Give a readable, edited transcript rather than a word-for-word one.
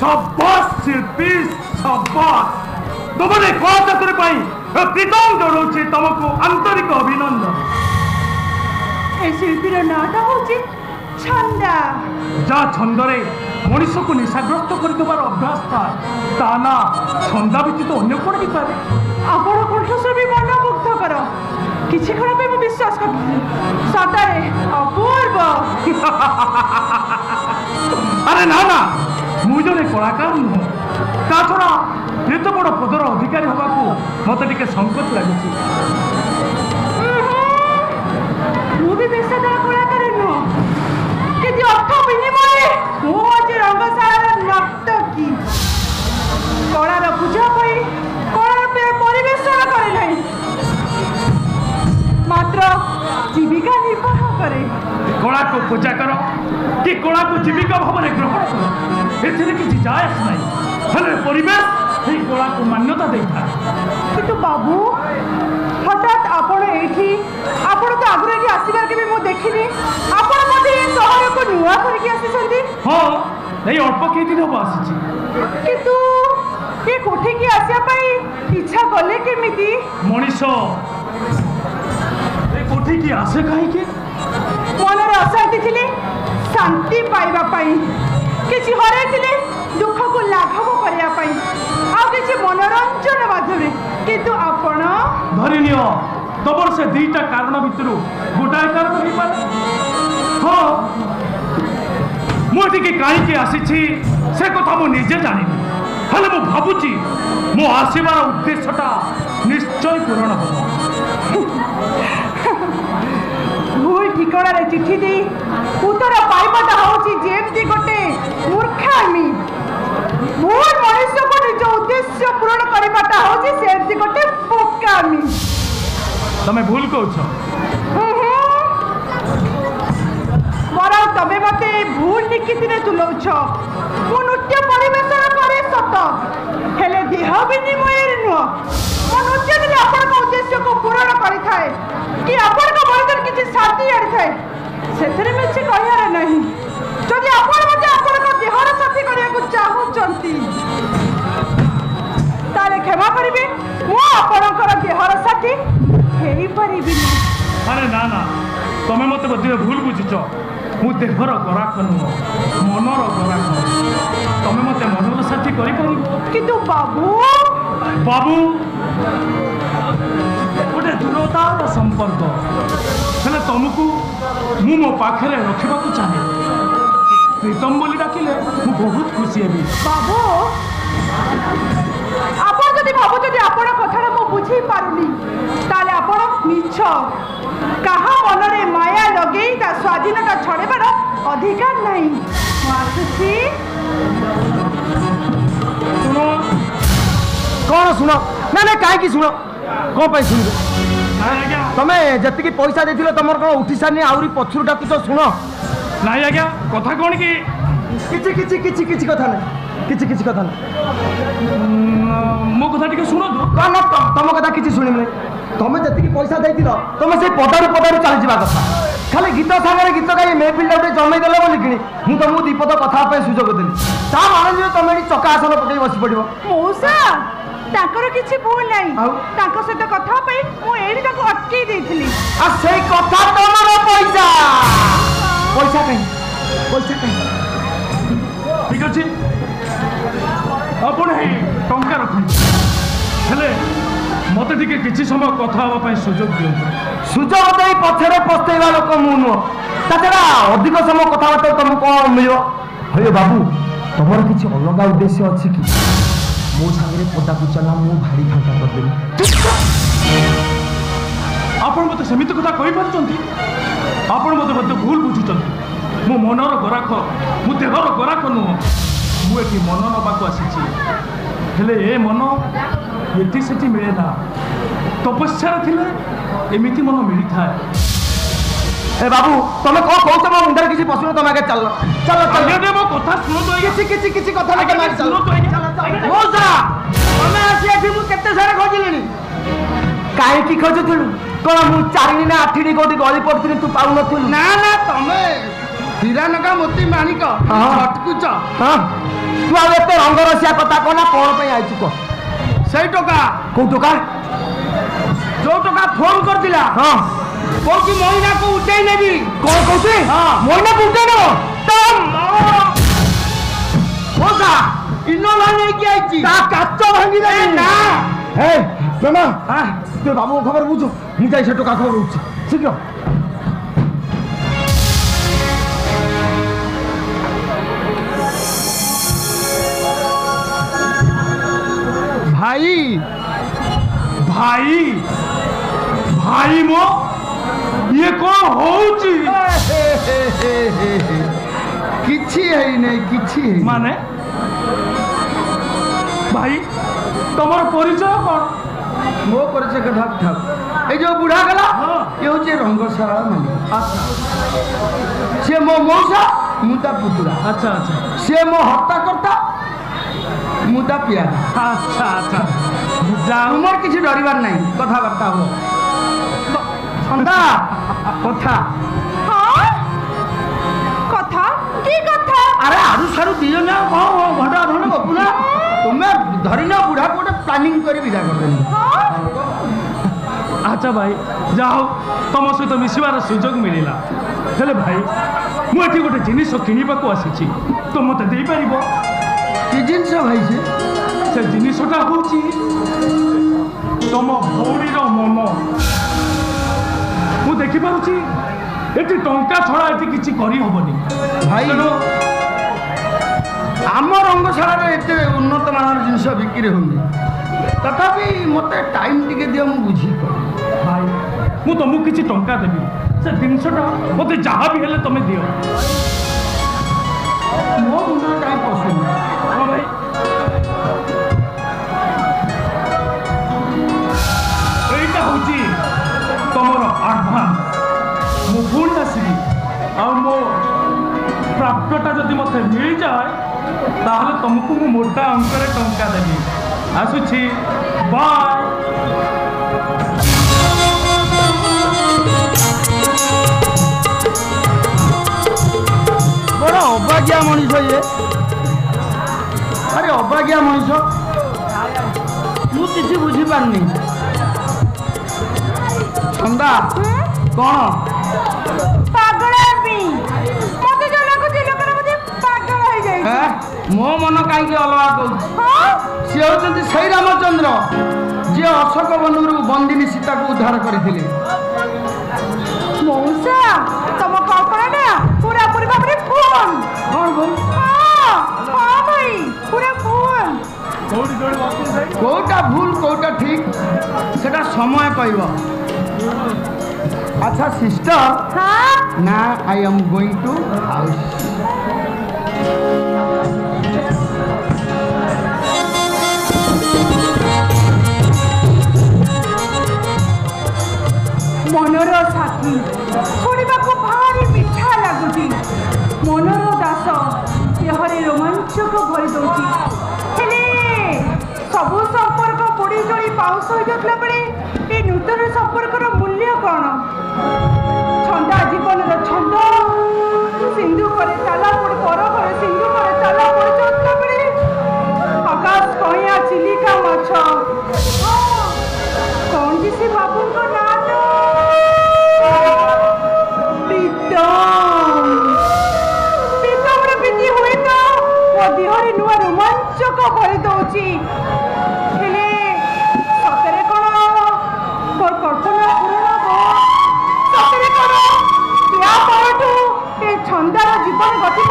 शाबाश शिल्पी शाबाश तुमने कला चातुरी प्रीतम जनाऊँ तुमको आंतरिक अभिनंदन। ए शिल्पीर नाटा हूँ छंदा जा छंदरे मनीष को निशाग्रस्त कर अभ्यास था ना छंदा व्यतीत अन्य कौन हो पाए। आपण कंठस्वर भी मन मुग्धकर किसी क्षण पे विश्वास कर सतरे अपूर्व। अरे ना ना मुझे जड़े कलाकार नुह ता छड़ा एत बड़ पदर अधिकारी हवा को मत टे संकोच लगुच। मु भी पेशादार कलाकार नुह कि अर्थ विनिमय मु आज रंगशालार नर्तकी कलार पूजा कलार परिवेशन करे नहीं मात्र जीविका निर्वाह करे। कला को पूजा कर कि कला को जीविका भाव में ग्रहण कर एथिरे किछि जाय आस नहीं हेले परिवेश ही कला को मान्यता देता। किंतु बाबू हठात आपण एठी आपण तो आगरे की आसीबार के भी मु देखिनी आपण मते शहर को नुआ करके आसीछंती। हां नहीं अल्प के दिन हो आसीछि किंतु ये कोठी की आसिया पाई इच्छा कले केमिति मनीष ए कोठी की आसे काहे के मनर अशांति थिले शांति पाइबा पाई किछि हरे थिले दुख को लाघव करिया पाई आ किछि मनोरंजन माध्यम किंतु आपण धरिनियो तबर से दुईटा कारण भितरु गोटाए कारण हो पारे। हां मोटी के काहे के आसीछि से कथा मु निजे जानिनी हेले मु भाबुची मो आसीबार उद्देश्यटा निश्चय पूर्ण हो। भूल ठिकाना रे चिट्ठी दे उत्तर पाइबाटा होची जेमती गोटे मूर्खामी भूल मनुष्य को निज उद्देश्य पूर्ण करिबाटा होची सेमती गोटे बोकामी। तमे भूल कहछ मोरा तबे मते भूल निकिति ने तुलौछ मु नृत्य परिवेशन करे सत हेले देह विनिमय नुह मो नृत्य दिले आपण उद्देश्य को पूर्ण करि थाए कि आपण मन किसी शांति आड़ी थाए से मिछे कहियार नहीं जदि आपण मते आपण देहर साथी करिया को चाहूचंती ताले क्षमा करिवे मु आपणकर देहर साथी हेई परिबि। अरे ना ना तमे मते बदे भूल बुझिछ मु देहर गराक नुह मनर गराक तमे मते मनर साथी करि परिबो किंतु बाबू बाबू गोटे दूरतार संपर्क हेले तुमको मु मो पाखे रखा चाहे प्रीतम बोली डाकिले मु बहुत खुशी हेबी। बाबू आपण जदि भाबुछथि आपण कथा मु बुझी पारुनी ताले आपण मिछ कहा मनरे माया लगे ता स्वाधीनता छड़ेबार अधिकार नहीं आसुछि। सुनो कौन सुनो ना ना कहीं सुनो कौन पाई सुन तमे जति पैसा देथिलो तमर कौन उठी सानी आउरी पछरु डाकुछ सुनो नहीं आज्ञा कथा कौन कि किछि किछि किछि किछि कथा ना किछि किछि कथा ना मो कथा टिके सुनो कौन तम कथा किछि सुनिम नै तमे जति पैसा देथिलो तमे से पदारु चली जिबा कथा खाली गीत सागरे गीत गाई मेहफिल उठे जमै देले बोली किनी मु तुमको दीपद कथा पे सुजोग देली ता माने जे तमे चका आसन पकई बसी पड़िबो मौसा ताकर किछि भूल नहीं ताकर सहित कथा पे मु एडी ताको अटकी देथिली आ सेई कथा तमर पैसा पैसा कहीं ठीक अच्छे आपण ही टंका रखु हेले मत टे किसी समय कथा हाँपाई सुजोग दिखाँ सुजोग दे पछरे पस्तेवा लोक मु नुह ताछड़ा अधिक समय कथबार्ता तुमको कौन मिल हे बाबू तुम किसी अलग उद्देश्य अच्छी कि मो सागर पदाकू चला मु भारी फांका करदेवी आपण मत सेमित कथा कहि पारछंती आपण मत भूल बुझुछंती मो मनर गराख मु देहर गराख नुह मु एठी मन नबाकू आसीछि हेले ए मन एठी सेठी मिले ना तपस्या थिले एमिति मन मिली थाए। ए बाबू तुम कौन कहछ मो मुंडर किसी पसुनो तुम आगे चल चल चल ये मो कथा सुनो तो किसी कथा ना मार चल सुनो तो मोसा तुम आसी एठी मु केते सारे खोजिलेनी काहे की खोजुथुलु कोन मु चारिनी ना आठिनी कोठी गली पड़थुनी तू पाउ नथुलु ना ना तमे ହୀରାନକା ମୋତି ମାଣିକ ଛଟକୁଚ ତୁ ଆଉ ଏତେ ରଙ୍ଗ ରସିଆ କଥା କନା କଣ ପାଇଁ ଆଇଛୁ କହ ସେଇ ଟଙ୍କା କୋଉ ଟଙ୍କା ଯୋଉ ଟଙ୍କା ଫୋନ କରିଥିଲା ହଁ କହୁଛି ମହିଳାକୁ ଉଠେଇ ନେବି କଣ କହୁଛି ମହିଳାକୁ ଉଠେଇ ନେବ ମଉସା ଇନୋଭା ନେଇକି ଆଇଛି ତା କାଚ ଭାଙ୍ଗି ଏ ନା ହେ ମାମା ତୁ ବାବୁଙ୍କ ଖବର ବୁଝୁ ମୁଁ ଯାଇ ସେ ଟଙ୍କା ଖବର ବୁଝୁଛି ଶୀଘ୍ର ଭାଇ ଭାଇ ଭାଇ ମୋ ଇଏ କଣ ହଉଛି କିଛି ହେଇନାହିଁ କିଛି ହେଇନି ମାନେ ଭାଇ ତମର ପରିଚୟ କଣ ମୋ ପରିଚୟ କଥା ଠାକ এই যে বুড়া গেল এ হচ্ছে রঙ্গশালা মালিক আচ্ছা সে মো মৌসা মু তা পুতুরা আচ্ছা আচ্ছা সে মো হত্যাকর্তা মু তা পিয়ারা আচ্ছা আচ্ছা যাও তোমার কিছু ডরিবার নাই কথাবার্তা হব সন্ধ্যা কথা হ্যাঁ কথা কি কথা আরে আরু সারু দিও না ঘন্টা ধরে গপু না তুমি ধরি না বুড়া গোটে প্লানিং করে বিদা করবেন হ্যাঁ আচ্ছা ভাই যাও তম সহিত মিশিবার সুযোগ মিলিলা হেলে ভাই মু এটি গোটে জিনিস কিনিবাকু আসিছি তো মতে দেই পারিব কি জিনিস ভাই সে জিনিসটা হচ্ছে তম ভৌণীর মন মু দেখিপারুছি এটি টঙ্কা ছড়া এটি কিছু করি হবনি ভাই ଆମ ରଙ୍ଗଶାଳାରେ ଏତେ ଉନ୍ନତ ମାନର ଜିନିଷ ବିକ୍ରି ହଉନି ତଥାପି ମୋତେ ଟାଇମ୍ ଟିକେ ଦିଅ ମୁଁ ବୁଝିକି କହିବି ভাই মু তমু কিছু টঙ্কা দেবি সে জিনিসটা মতে যাহা বি হেলে তুমি দিও ମୋ ମୁଣ୍ଡରେ କାହିଁ ପଶୁନି হ্যাঁ ভাই এইটা হচ্ছে তোমার আডভান্স মু পুଣି আসবি আর মো প্রাপ্যটা যদি মতে মিল যায় তাহলে তোমাকে মু মোটা অঙ্করে টঙ্কা দেবি আসুছি বাই ବଡ଼ ଅବାଗିଆ ମଣିଷ ଇଏ ଆରେ ଅବାଗିଆ ମଣିଷ ମୁଁ କିଛି ବୁଝିପାରୁନି ସନ୍ଧ୍ୟା କ'ଣ ପାଗଳ ହେବି ମତେ ଯୋଉ ଲାଗୁଛି ଲୋକଟା ବୋଧେ ପାଗଳ ହେଇଯାଇଛି ମୋ ମନ କାହିଁକି ଅଲଗା କହୁଛି ହଁ ସିଏ ହେଉଛନ୍ତି ସେଇ ରାମଚନ୍ଦ୍ର ଯିଏ ଅଶୋକ ବନରୁ ବନ୍ଦିନୀ ସୀତାକୁ ଉଦ୍ଧାର କରିଥିଲେ ମଉସା ତମ କଳ୍ପନା ପୁରାପୁରି ଭାବରେ ଭୁଲ କ'ଣ ଭାଇ ହଁ ହଁ ଭାଇ ପୁରା ଭୁଲ କୋଉଟା ଭୁଲ କୋଉଟା ଠିକ ସେଟା ସମୟ କହିବ ଆଚ୍ଛା ସିଷ୍ଟର ହଁ ନା I M going to house ମନର ସାଥୀ ଶୁଣିବାକୁ ଭାରି ମିଠା ଲାଗୁଛି ମନର ଦାସ ଦେହରେ ରୋମାଞ୍ଚକ ଭରି ଦଉଛି ହେଲେ ସବୁ ସମ୍ପର୍କ ପୋଡ଼ି ଜଳି ପାଉଶ ହୋଇଯାଉଥିଲା ବେଳେ ଏ ନୂତନ ସମ୍ପର୍କର ମୂଲ୍ୟ କ'ଣ ଛନ୍ଦା ଜୀବନର ଛନ୍ଦ ସିନ୍ଧୁ ପରେ ତାଲା ପଡ଼ି ପର ପରେ ସିନ୍ଧୁ ପରେ ତାଲା ପଡ଼ି ଯାଉଥିଲା ବେଳେ ଆକାଶ କଇଁଆ ଚିଲିକା ମାଛ କ'ଣ ଯେ ସେ ବାବୁଙ୍କ ନାଁ ପ୍ରୀତମର ପ୍ରୀତି ହୁଏତ ମୋ ଦେହରେ ନୂଆ ରୋମାଞ୍ଚକ ଭରି ଦଉଛି ହେଲେ ସତରେ କ'ଣ ମୋର କଳ୍ପନା ପୂରଣ ସତରେ କ'ଣ ୟା ପରଠୁ ଏ ଛନ୍ଦାର ଜୀବନ ଗତି